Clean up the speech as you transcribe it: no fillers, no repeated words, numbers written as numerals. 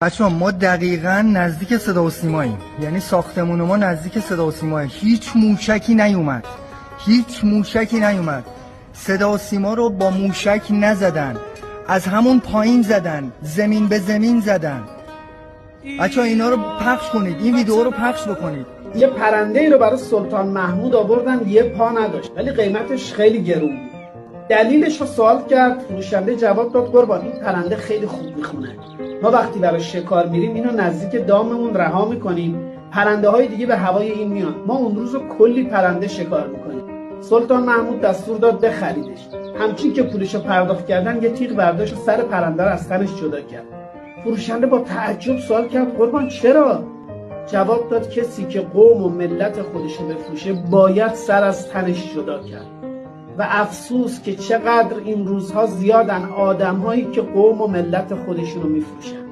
بچه‌ها ما دقیقاً نزدیک صدا و سیماییم، یعنی ساختمون ما نزدیک صدا و سیماه. هیچ موشکی نیومد. صدا و سیما رو با موشک نزدن، از همون پایین زدن، زمین به زمین زدن. بچه‌ها اینا رو پخش کنید، این ویدیو رو پخش بکنید. یه پرنده ای رو برای سلطان محمود آوردن، یه پا نداشت ولی قیمتش خیلی گرون بود. دلیلش رو سوال کرد، فروشنده جواب داد قربان این پرنده خیلی خوب میخونه، ما وقتی برای شکار میریم اینو نزدیک داممون رها میکنیم، پرنده های دیگه به هوای این میان، ما اون روز کلی پرنده شکار میکنیم. سلطان محمود دستور داد بخریدش. همچین که پولشو پرداخت کردن، یه تیغ برداشت و سر پرنده رو از تنش جدا کرد. فروشنده با تعجب سوال کرد قربان چرا؟ جواب داد کسی که قوم و ملت خودشو بفروشه باید سر از تنش جدا کرد. و افسوس که چقدر این روزها زیادن آدم‌هایی که قوم و ملت خودشونو میفروشن.